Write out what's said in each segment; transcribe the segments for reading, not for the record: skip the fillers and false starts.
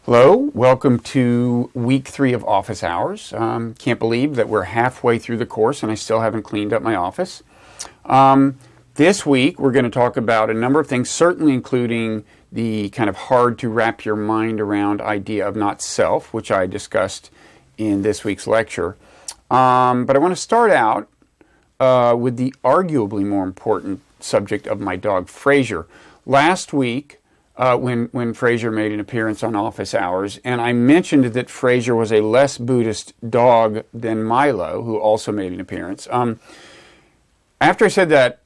Hello, welcome to week 3 of office hours. Can't believe that we're halfway through the course and I still haven't cleaned up my office. This week we're going to talk about a number of things, certainly including the kind of hard to wrap your mind around idea of not self, which I discussed in this week's lecture. But I want to start out with the arguably more important subject of my dog, Fraser. Last week, when Fraser made an appearance on Office Hours, and I mentioned that Fraser was a less Buddhist dog than Milo, who also made an appearance. After I said that,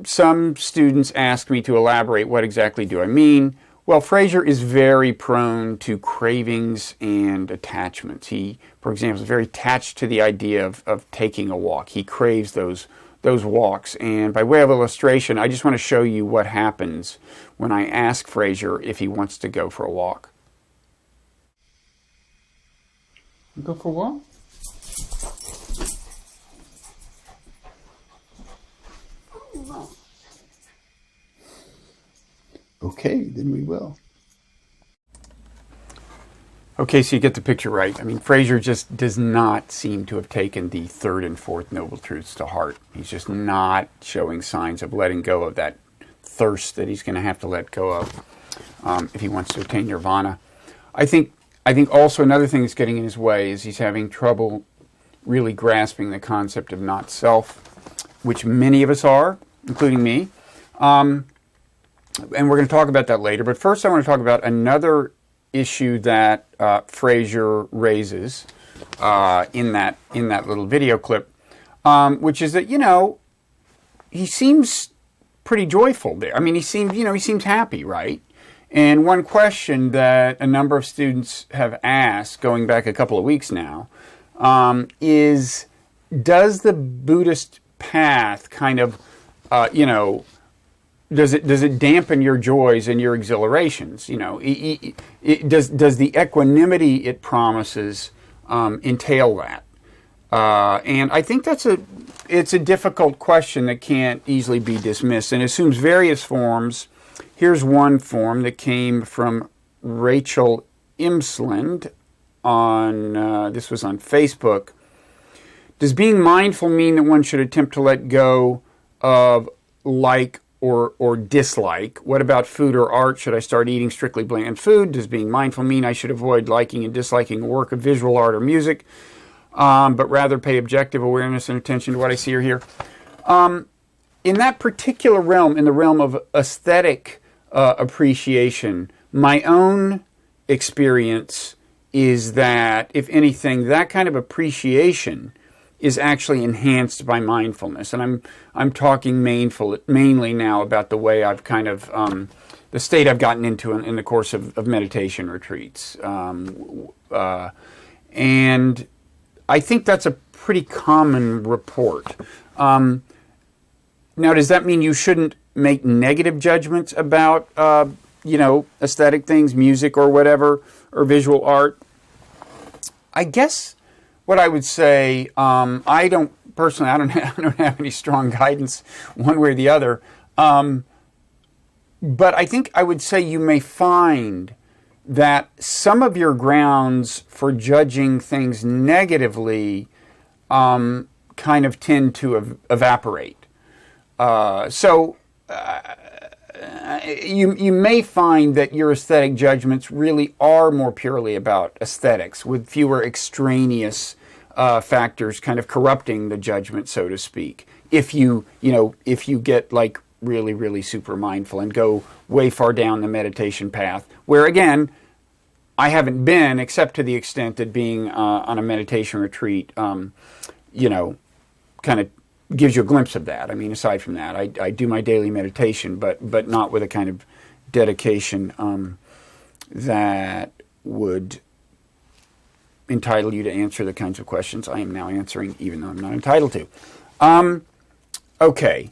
some students asked me to elaborate. What exactly do I mean? Well, Fraser is very prone to cravings and attachments. He, for example, is very attached to the idea of taking a walk. He craves those walks. And by way of illustration, I just want to show you what happens when I ask Fraser if he wants to go for a walk. Go for a walk? Okay, then we will. Okay, so you get the picture right. I mean, Fraser just does not seem to have taken the third and fourth noble truths to heart. He's just not showing signs of letting go of that thirst that he's going to have to let go of if he wants to attain nirvana. I think also another thing that's getting in his way is he's having trouble really grasping the concept of not self, which many of us are, including me. And we're going to talk about that later. But first I want to talk about another issue that Fraser raises in that little video clip, which is that, he seems pretty joyful there. I mean, he seems happy, right? And one question that a number of students have asked, going back a couple of weeks now, is, does the Buddhist path kind of, does it dampen your joys and your exhilarations? Does the equanimity it promises entail that? And I think it's a difficult question that can't easily be dismissed, and assumes various forms. Here's one form that came from Rachel Imsland this was on Facebook. Does being mindful mean that one should attempt to let go of like or dislike? What about food or art? Should I start eating strictly bland food? Does being mindful mean I should avoid liking and disliking a work of visual art or music, but rather pay objective awareness and attention to what I see or hear? In that particular realm, in the realm of aesthetic appreciation, my own experience is that, if anything, that kind of appreciation is actually enhanced by mindfulness. And I'm talking mainly now about the way I've kind of, the state I've gotten into in the course of meditation retreats. And I think that's a pretty common report. Now, does that mean you shouldn't make negative judgments about, aesthetic things, music or whatever, or visual art? I guess what I would say, I don't have any strong guidance one way or the other. But I think I would say you may find that some of your grounds for judging things negatively kind of tend to evaporate. You may find that your aesthetic judgments really are more purely about aesthetics, with fewer extraneous factors kind of corrupting the judgment, so to speak. If you get like really, really super mindful and go way far down the meditation path, where again, I haven't been, except to the extent that being on a meditation retreat, kind of gives you a glimpse of that. I mean, aside from that, I do my daily meditation, but not with a kind of dedication that would entitle you to answer the kinds of questions I am now answering, even though I'm not entitled to. Okay.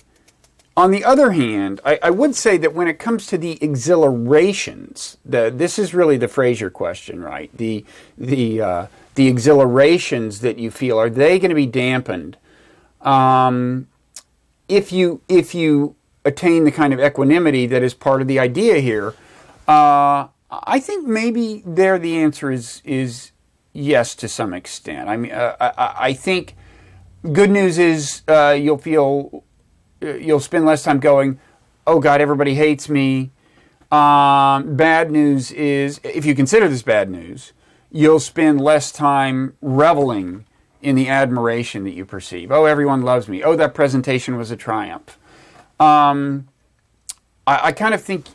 On the other hand, I would say that when it comes to the exhilarations, this is really the Fraser question, right? The exhilarations that you feel, are they going to be dampened if you attain the kind of equanimity that is part of the idea here? I think maybe there the answer is yes to some extent. I mean, I think good news is you'll spend less time going, oh God, everybody hates me. Bad news is, if you consider this bad news, you'll spend less time reveling in the admiration that you perceive. Oh, everyone loves me. Oh, that presentation was a triumph. I kind of think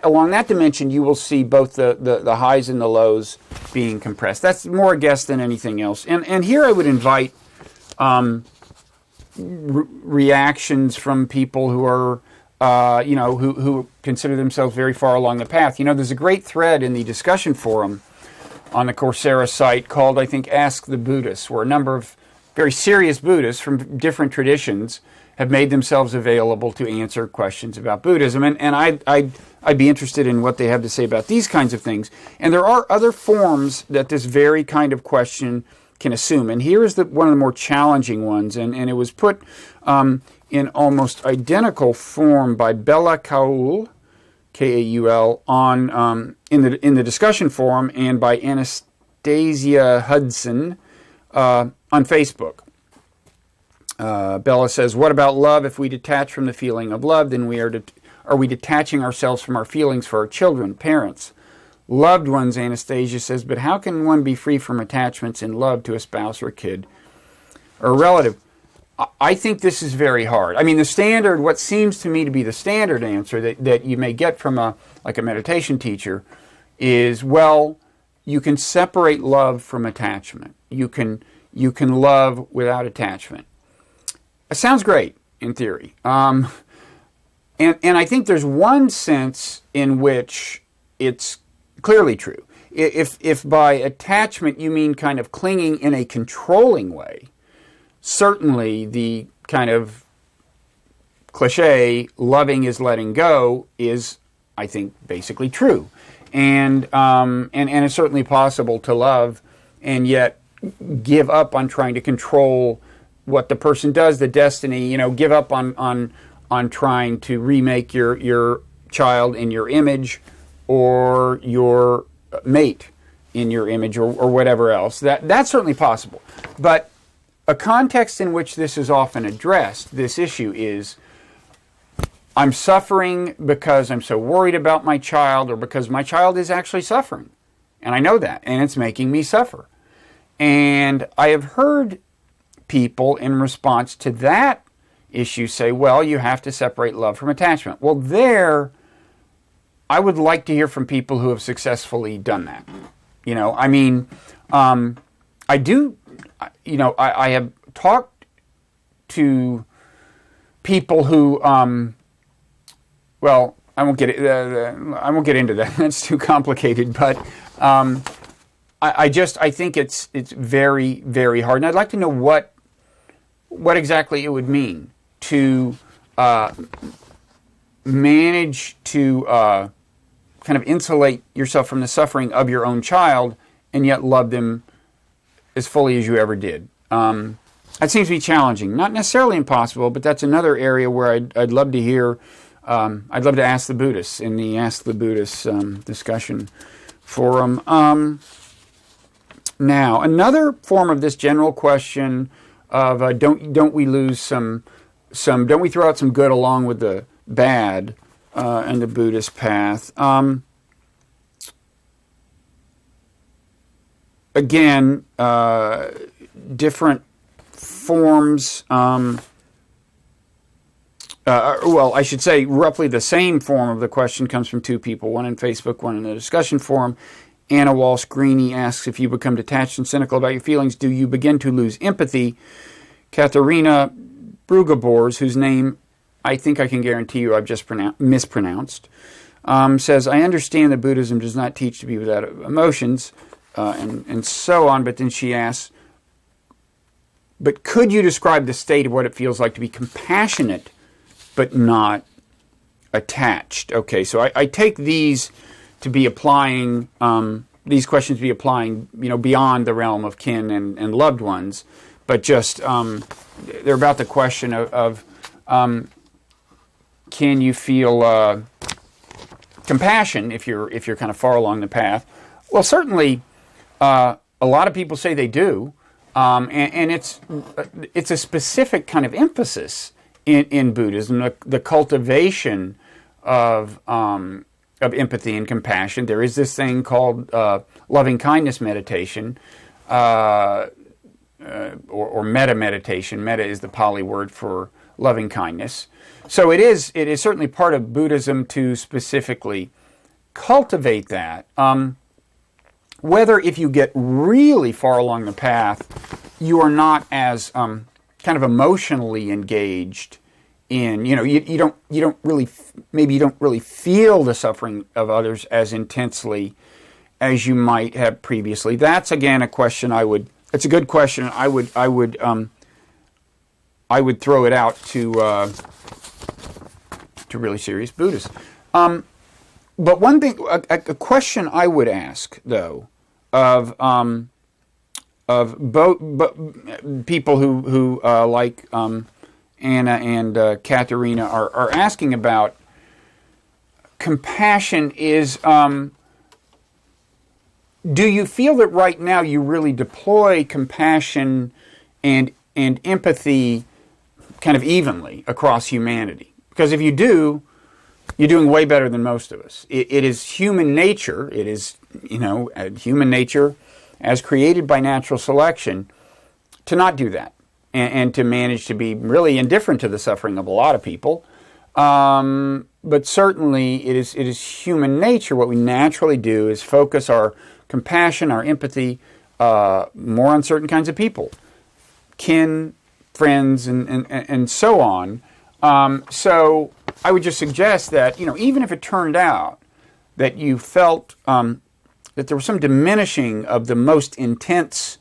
along that dimension, you will see both the highs and the lows being compressed. That's more a guess than anything else. And here I would invite reactions from people who are, who consider themselves very far along the path. There's a great thread in the discussion forum on the Coursera site called, I think, Ask the Buddhists, where a number of very serious Buddhists from different traditions have made themselves available to answer questions about Buddhism. And I'd be interested in what they have to say about these kinds of things. And there are other forms that this very kind of question can assume. And here is one of the more challenging ones, and it was put in almost identical form by Bella Kaul, Kaul, on in the discussion forum, and by Anastasia Hudson on Facebook. Bella says, "What about love? If we detach from the feeling of love, then are we detaching ourselves from our feelings for our children, parents, loved ones?" Anastasia says, "But how can one be free from attachments in love to a spouse or kid or a relative?" I think this is very hard. I mean, what seems to me to be the standard answer that you may get from a meditation teacher is, well, you can separate love from attachment. You can love without attachment. It sounds great in theory. And I think there's one sense in which it's clearly true. If by attachment you mean kind of clinging in a controlling way, certainly the kind of cliche, loving is letting go, is, I think, basically true. And it's certainly possible to love and yet give up on trying to control what the person does, the destiny, give up on trying to remake your child in your image or your mate in your image or whatever else. That's certainly possible. But a context in which this is often addressed, this issue, is I'm suffering because I'm so worried about my child, or because my child is actually suffering. And I know that, and it's making me suffer. And I have heard people in response to that issue say, well, you have to separate love from attachment. Well, I would like to hear from people who have successfully done that. I do. I have talked to people who, well, I won't get into that. That's too complicated. But I think it's very, very hard, and I'd like to know what exactly it would mean to manage to kind of insulate yourself from the suffering of your own child and yet love them as fully as you ever did. That seems to be challenging. Not necessarily impossible, but that's another area where I'd love to hear, I'd love to ask the Buddhists in the Ask the Buddhists discussion forum. Now, another form of this general question of don't we lose some don't we throw out some good along with the bad in the Buddhist path? Again, different forms, well, I should say roughly the same form of the question comes from two people, one in Facebook, one in the discussion forum. Anna Walsh-Greeny asks, if you become detached and cynical about your feelings, do you begin to lose empathy? Katharina Brugabors, whose name I think I can guarantee you I've just mispronounced, says, I understand that Buddhism does not teach to be without emotions, and so on, but then she asks, but could you describe the state of what it feels like to be compassionate but not attached? Okay, so I take these to be applying, these questions to be applying, beyond the realm of kin and loved ones, but just, they're about the question of can you feel compassion, if you're kind of far along the path, well, certainly a lot of people say they do, and it's a specific kind of emphasis in Buddhism, the cultivation of empathy and compassion. There is this thing called loving kindness meditation, or metta meditation. Metta is the Pali word for loving kindness. So it is certainly part of Buddhism to specifically cultivate that. Whether if you get really far along the path, you are not as kind of emotionally engaged in, you don't really feel the suffering of others as intensely as you might have previously. That's again a question it's a good question. I would throw it out to really serious Buddhists. But one thing, a question I would ask though, of people who like Anna and Katharina are asking about compassion is, do you feel that right now you really deploy compassion and empathy kind of evenly across humanity? Because if you do, you're doing way better than most of us. It is human nature. It is, human nature as created by natural selection to not do that and to manage to be really indifferent to the suffering of a lot of people. But certainly it is human nature. What we naturally do is focus our compassion, our empathy, more on certain kinds of people, kin, friends, and so on. So I would just suggest that, even if it turned out that you felt that there was some diminishing of the most intense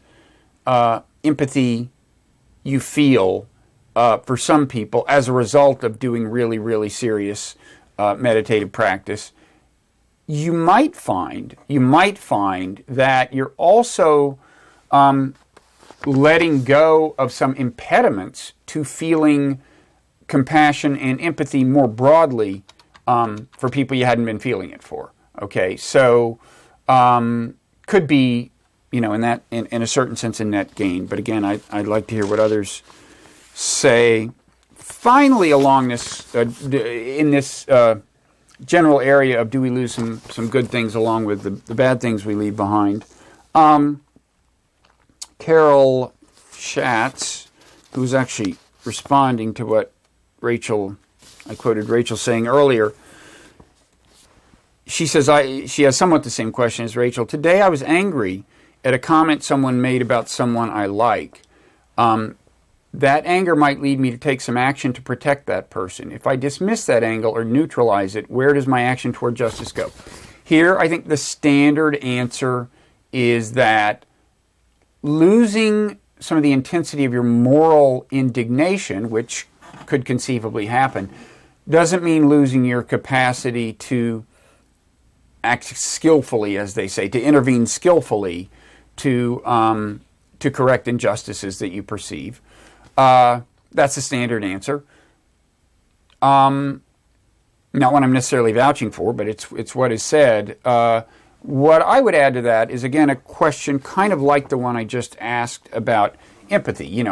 empathy you feel for some people as a result of doing really, really serious meditative practice, you might find that you're also letting go of some impediments to feeling compassion and empathy more broadly for people you hadn't been feeling it for. Okay, so could be, in a certain sense, a net gain. But again, I'd like to hear what others say. Finally, along this, in this general area of do we lose some good things along with the bad things we leave behind, Carol Schatz, who's actually responding to what I quoted Rachel saying earlier. She says, she has somewhat the same question as Rachel. Today I was angry at a comment someone made about someone I like. That anger might lead me to take some action to protect that person. If I dismiss that anger or neutralize it, where does my action toward justice go? Here, I think the standard answer is that losing some of the intensity of your moral indignation, which could conceivably happen, doesn't mean losing your capacity to act skillfully, as they say, to intervene skillfully to correct injustices that you perceive. That's the standard answer. Not one I'm necessarily vouching for, but it's what is said. What I would add to that is, again, a question kind of like the one I just asked about empathy.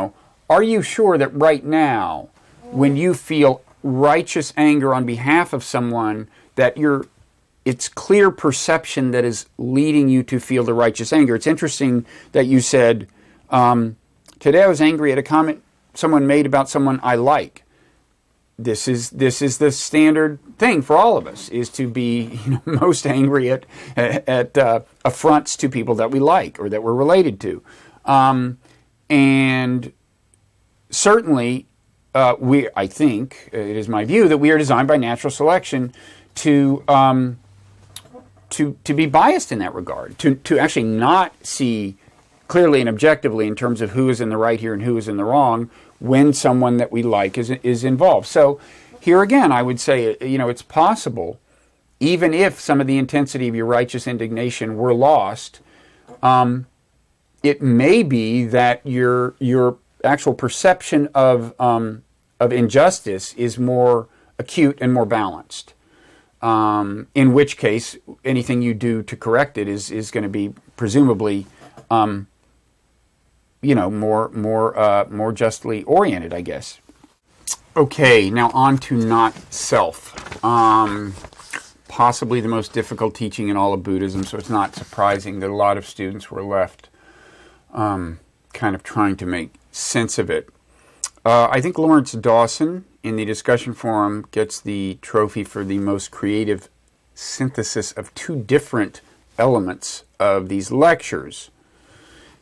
Are you sure that right now, when you feel righteous anger on behalf of someone, that it's clear perception that is leading you to feel the righteous anger? It's interesting that you said, today I was angry at a comment someone made about someone I like. This is the standard thing for all of us, is to be most angry at affronts to people that we like or that we're related to. And certainly, I think, it is my view, that we are designed by natural selection to be biased in that regard, to actually not see clearly and objectively in terms of who is in the right here and who is in the wrong when someone that we like is involved. So here again, I would say, it's possible, even if some of the intensity of your righteous indignation were lost, it may be that your actual perception of injustice is more acute and more balanced. in which case anything you do to correct it is going to be presumably, more justly oriented, I guess. Okay, now on to not self. Possibly the most difficult teaching in all of Buddhism, so it's not surprising that a lot of students were left kind of trying to make sense of it. I think Lawrence Dawson in the discussion forum gets the trophy for the most creative synthesis of two different elements of these lectures.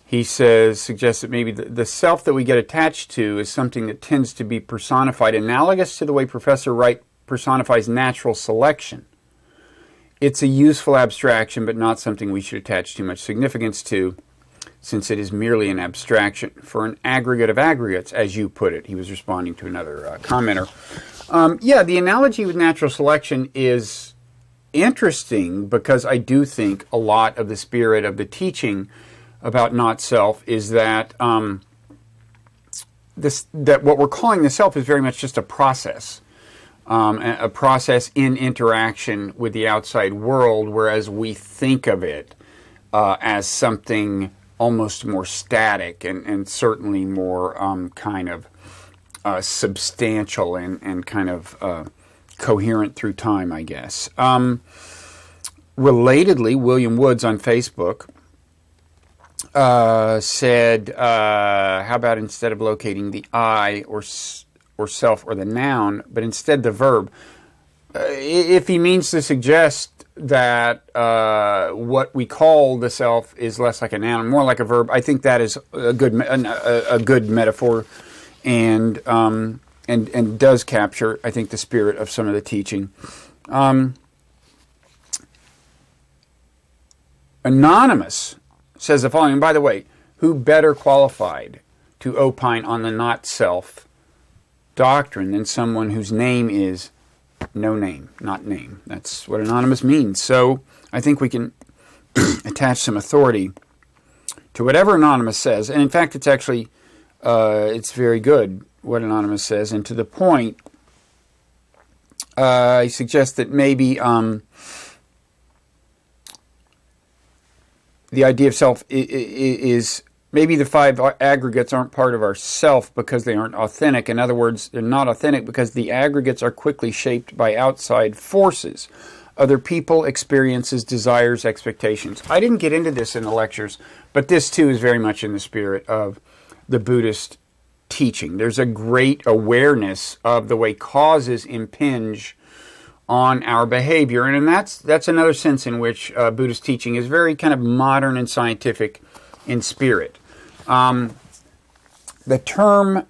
He suggests that maybe the self that we get attached to is something that tends to be personified, analogous to the way Professor Wright personifies natural selection. It's a useful abstraction, but not something we should attach too much significance to, since it is merely an abstraction for an aggregate of aggregates, as you put it. He was responding to another commenter. The analogy with natural selection is interesting because I do think a lot of the spirit of the teaching about not self is that that what we're calling the self is very much just a process in interaction with the outside world, whereas we think of it as something almost more static and certainly more kind of substantial and kind of coherent through time, I guess. Relatedly, William Woods on Facebook said, how about instead of locating the I or self or the noun, but instead the verb? If he means to suggest that what we call the self is less like a noun, more like a verb, I think that is a good metaphor, and does capture, I think, the spirit of some of the teaching. Anonymous says the following, and by the way, who better qualified to opine on the not self doctrine than someone whose name is no name, not name. That's what anonymous means. So I think we can attach some authority to whatever anonymous says. And in fact, it's actually, it's very good what anonymous says. And to the point, I suggest that maybe the idea of self is maybe the five aggregates aren't part of our self because they aren't authentic. In other words, they're not authentic because the aggregates are quickly shaped by outside forces, other people, experiences, desires, expectations. I didn't get into this in the lectures, but this too is very much in the spirit of the Buddhist teaching. There's a great awareness of the way causes impinge on our behavior, and that's another sense in which Buddhist teaching is very kind of modern and scientific in spirit. The term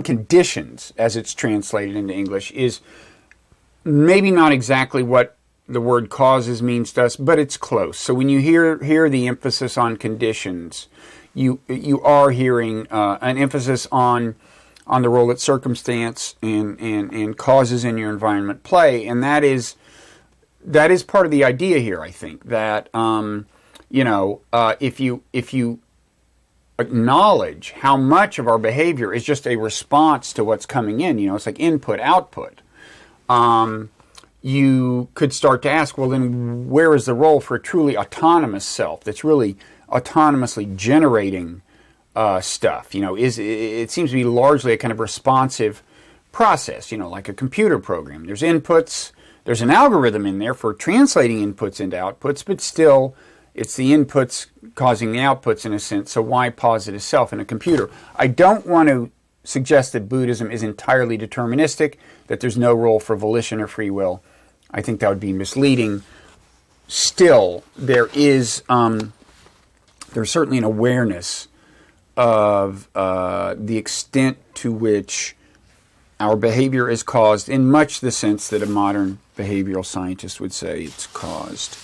conditions, as it's translated into English, is maybe not exactly what the word causes means to us, but it's close. So when you hear the emphasis on conditions, you are hearing an emphasis on the role that circumstance and causes in your environment play, and that is part of the idea here. I think that if you acknowledge how much of our behavior is just a response to what's coming in, it's like input output. You could start to ask, well, then where is the role for a truly autonomous self that's really autonomously generating stuff? It seems to be largely a kind of responsive process, like a computer program. There's inputs, there's an algorithm in there for translating inputs into outputs, but still it's the inputs causing the outputs in a sense, so why posit a self in a computer? I don't want to suggest that Buddhism is entirely deterministic, that there's no role for volition or free will. I think that would be misleading. Still, there's certainly an awareness of the extent to which our behavior is caused in much the sense that a modern behavioral scientist would say it's caused.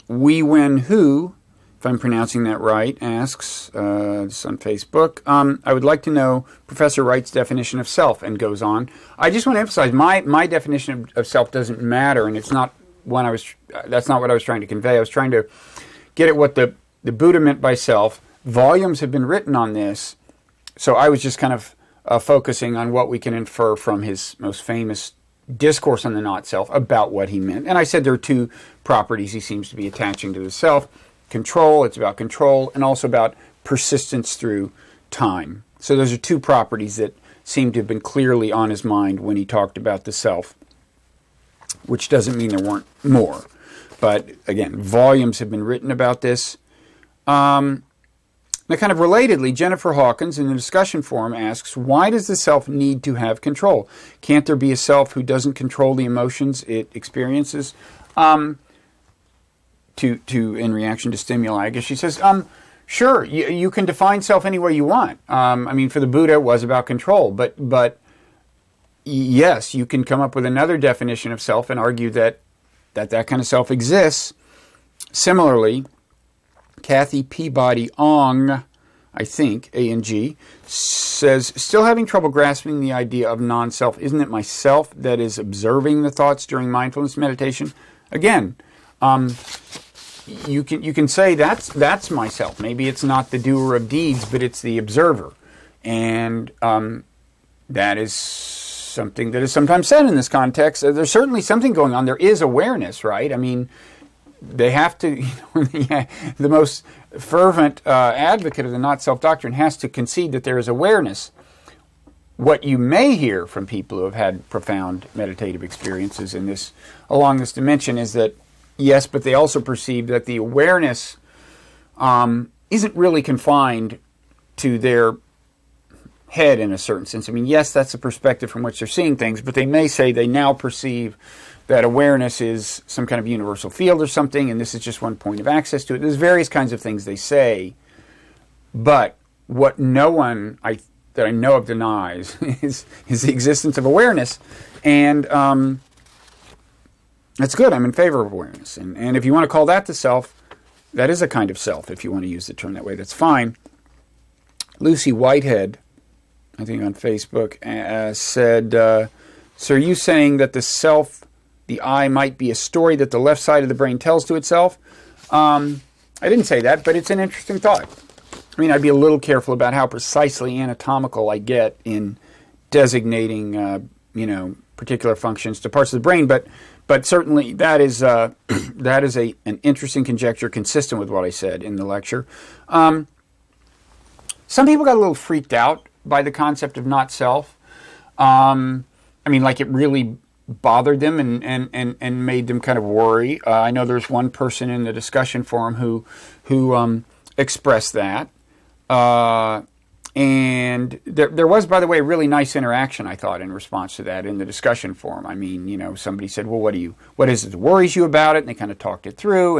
Wee Wen Hu, if I'm pronouncing that right, asks, this on Facebook, I would like to know Professor Wright's definition of self, and goes on. I just want to emphasize, my definition of self doesn't matter, and it's not that's not what I was trying to convey. I was trying to get at what the Buddha meant by self. Volumes have been written on this, so I was just kind of focusing on what we can infer from his most famous discourse on the not self about what he meant. And I said there are two properties he seems to be attaching to the self. Control, it's about control, and also about persistence through time. So those are two properties that seem to have been clearly on his mind when he talked about the self, which doesn't mean there weren't more. But again, volumes have been written about this. Now, kind of relatedly, Jennifer Hawkins in the discussion forum asks, why does the self need to have control? Can't there be a self who doesn't control the emotions it experiences? In reaction to stimuli, I guess she says, sure, you can define self any way you want. I mean, for the Buddha, it was about control. But yes, you can come up with another definition of self and argue that kind of self exists. Similarly, Kathy Peabody Ong, I think, A-N-G, says, still having trouble grasping the idea of non-self. Isn't it myself that is observing the thoughts during mindfulness meditation? Again, you can say that's myself. Maybe it's not the doer of deeds, but it's the observer. And that is something that is sometimes said in this context. There's certainly something going on. There is awareness, right? I mean, they have to, the most fervent advocate of the not-self doctrine has to concede that there is awareness. What you may hear from people who have had profound meditative experiences along this dimension is that, yes, but they also perceive that the awareness isn't really confined to their head in a certain sense. I mean, yes, that's a perspective from which they're seeing things, but they may say they now perceive that awareness is some kind of universal field or something, and this is just one point of access to it. There's various kinds of things they say, but what no one that I know of denies is the existence of awareness, and that's good. I'm in favor of awareness, and if you want to call that the self, that is a kind of self. If you want to use the term that way, that's fine. Lucy Whitehead, I think on Facebook, said, so are you saying that the self, the I, might be a story that the left side of the brain tells to itself? I didn't say that, but it's an interesting thought. I mean, I'd be a little careful about how precisely anatomical I get in designating, particular functions to parts of the brain, but certainly that is an interesting conjecture consistent with what I said in the lecture. Some people got a little freaked out by the concept of not self. I mean, like it really bothered them and made them kind of worry. I know there's one person in the discussion forum who expressed that. And there was, by the way, a really nice interaction, I thought, in response to that in the discussion forum. I mean, somebody said, well, what is it that worries you about it? And they kind of talked it through.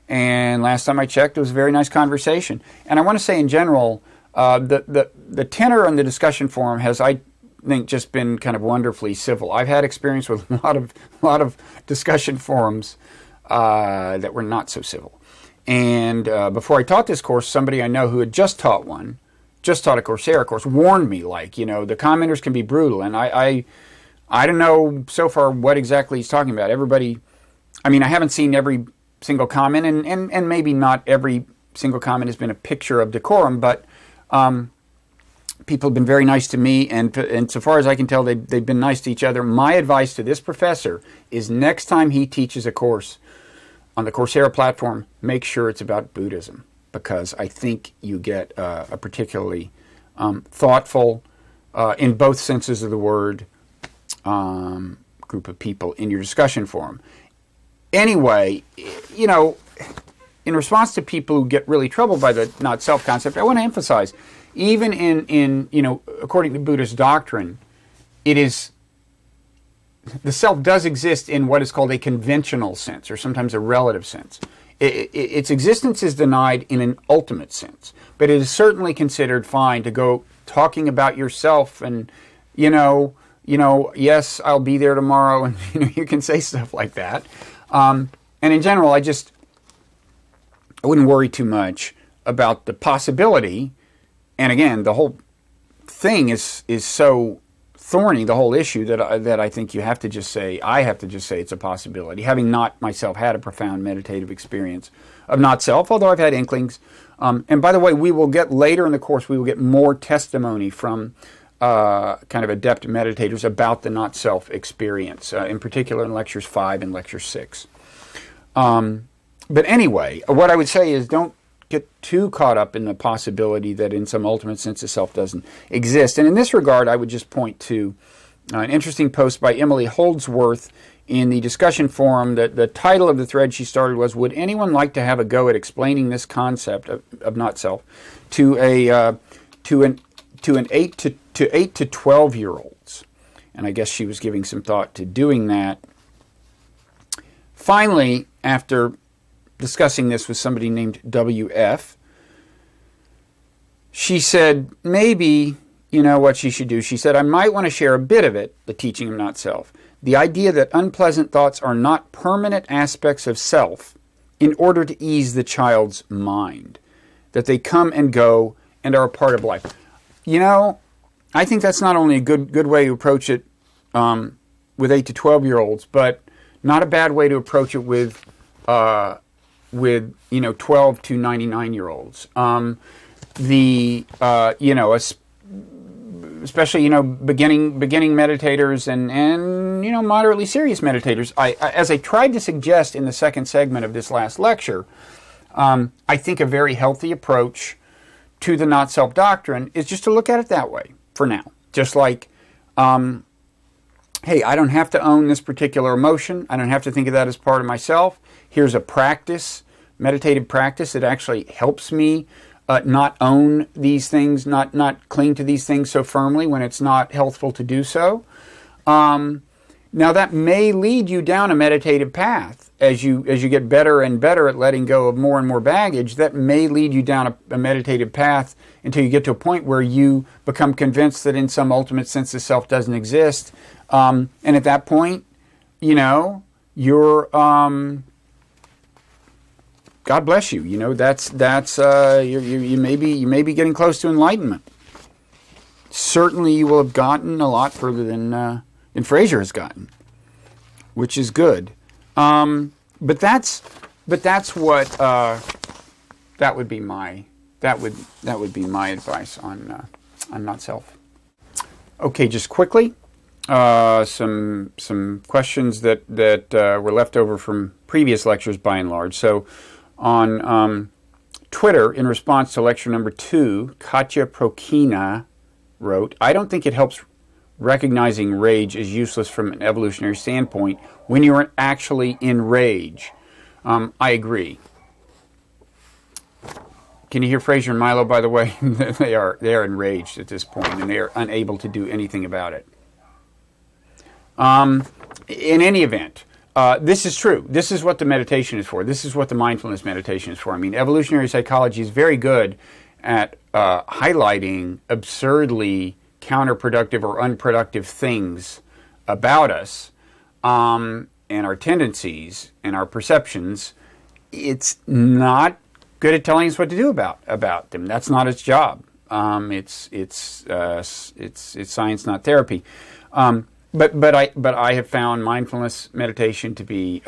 And last time I checked, it was a very nice conversation. And I want to say in general, the tenor on the discussion forum has, I think, just been kind of wonderfully civil. I've had experience with a lot of discussion forums that were not so civil. And before I taught this course, somebody I know who had just taught a Coursera course, warned me, the commenters can be brutal. And I don't know so far what exactly he's talking about. Everybody, I mean, I haven't seen every single comment, and maybe not every single comment has been a picture of decorum, but people have been very nice to me, and so far as I can tell, they've been nice to each other. My advice to this professor is next time he teaches a course on the Coursera platform, make sure it's about Buddhism, because I think you get a particularly thoughtful, in both senses of the word, group of people in your discussion forum. Anyway, in response to people who get really troubled by the not self concept, I want to emphasize, even in according to Buddhist doctrine, the self does exist in what is called a conventional sense, or sometimes a relative sense. Its existence is denied in an ultimate sense, but it is certainly considered fine to go talking about yourself and, yes, I'll be there tomorrow, and you can say stuff like that. And in general, I wouldn't worry too much about the possibility. And again, the whole thing is so thorny, the whole issue, that I think I have to just say it's a possibility, having not myself had a profound meditative experience of not self, although I've had inklings. And by the way, we will get later in the course, we will get more testimony from kind of adept meditators about the not-self experience, in particular in Lectures 5 and Lecture 6. But anyway, what I would say is don't get too caught up in the possibility that in some ultimate sense the self doesn't exist. And in this regard, I would just point to an interesting post by Emily Holdsworth in the discussion forum. That the title of the thread she started was, "Would anyone like to have a go at explaining this concept of not self to an 8 to 12-year-olds?" And I guess she was giving some thought to doing that. Finally, after discussing this with somebody named WF, she said, maybe, you know what she should do? She said, "I might want to share a bit of it, the teaching of not self. The idea that unpleasant thoughts are not permanent aspects of self in order to ease the child's mind, that they come and go and are a part of life." You know, I think that's not only a good way to approach it with 8 to 12-year-olds, but not a bad way to approach it with 12 to 99-year-olds. Especially beginning meditators and moderately serious meditators. As I tried to suggest in the second segment of this last lecture, I think a very healthy approach to the not self doctrine is just to look at it that way for now. Just like, hey, I don't have to own this particular emotion. I don't have to think of that as part of myself. Here's a practice, meditative practice that actually helps me not own these things, not cling to these things so firmly when it's not healthful to do so. Now that may lead you down a meditative path as you get better and better at letting go of more and more baggage. That may lead you down a meditative path until you get to a point where you become convinced that in some ultimate sense the self doesn't exist. And at that point, you're God bless you. You may be getting close to enlightenment. Certainly, you will have gotten a lot further than Fraser has gotten, which is good. But that's what that would be my advice on not self. Okay, just quickly, some questions that were left over from previous lectures by and large. So on Twitter, in response to lecture number 2, Katya Prokina wrote, "I don't think it helps recognizing rage is useless from an evolutionary standpoint when you're actually in rage." I agree. Can you hear Fraser and Milo, by the way? They are enraged at this point, and they are unable to do anything about it. In any event, this is true. This is what the meditation is for. This is what the mindfulness meditation is for. I mean, evolutionary psychology is very good at highlighting absurdly counterproductive or unproductive things about us and our tendencies and our perceptions. It's not good at telling us what to do about them. That's not its job. It's science, not therapy. But I have found mindfulness meditation to be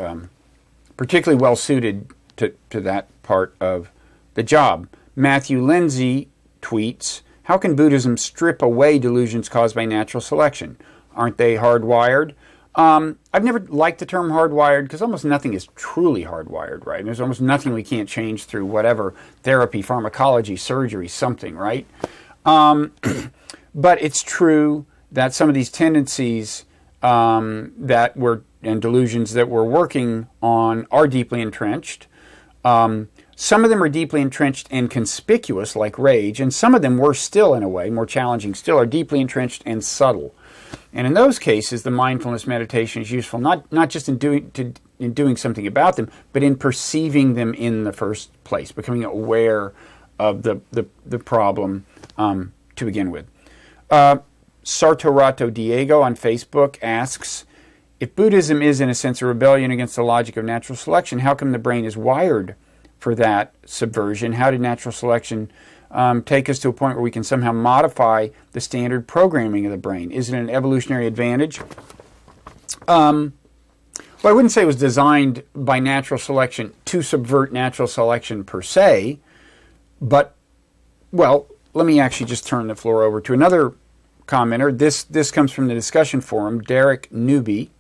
particularly well suited to that part of the job. Matthew Lindsay tweets, "How can Buddhism strip away delusions caused by natural selection? Aren't they hardwired?" I've never liked the term hardwired because almost nothing is truly hardwired, right? There's almost nothing we can't change through whatever therapy, pharmacology, surgery, something, right? But it's true that some of these tendencies and delusions that we're working on are deeply entrenched. Some of them are deeply entrenched and conspicuous, like rage, and some of them were still, in a way, more challenging still, are deeply entrenched and subtle. And in those cases, the mindfulness meditation is useful, not just in doing something about them, but in perceiving them in the first place, becoming aware of the problem to begin with. Sartorato Diego on Facebook asks, "If Buddhism is, in a sense, a rebellion against the logic of natural selection, how come the brain is wired for that subversion? How did natural selection take us to a point where we can somehow modify the standard programming of the brain? Is it an evolutionary advantage?" Well, I wouldn't say it was designed by natural selection to subvert natural selection per se, but, well, let me actually just turn the floor over to another commenter. This comes from the discussion forum. Derek Newby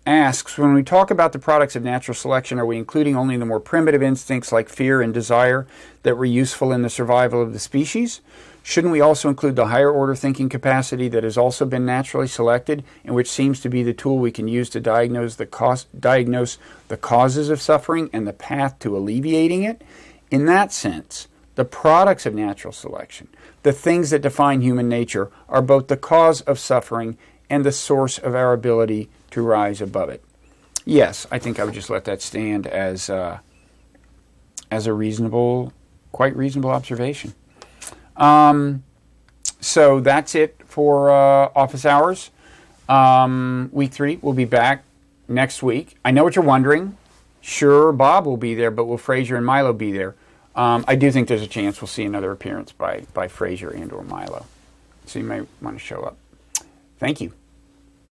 asks, when we talk about the products of natural selection, are we including only the more primitive instincts like fear and desire that were useful in the survival of the species? Shouldn't we also include the higher order thinking capacity that has also been naturally selected and which seems to be the tool we can use to diagnose the causes of suffering and the path to alleviating it? In that sense, the products of natural selection, the things that define human nature, are both the cause of suffering and the source of our ability to rise above it. Yes, I think I would just let that stand as a reasonable, quite reasonable observation. So that's it for office hours. Week 3, we'll be back next week. I know what you're wondering. Sure, Bob will be there, but will Fraser and Milo be there? I do think there's a chance we'll see another appearance by Fraser and or Milo. So you may want to show up. Thank you.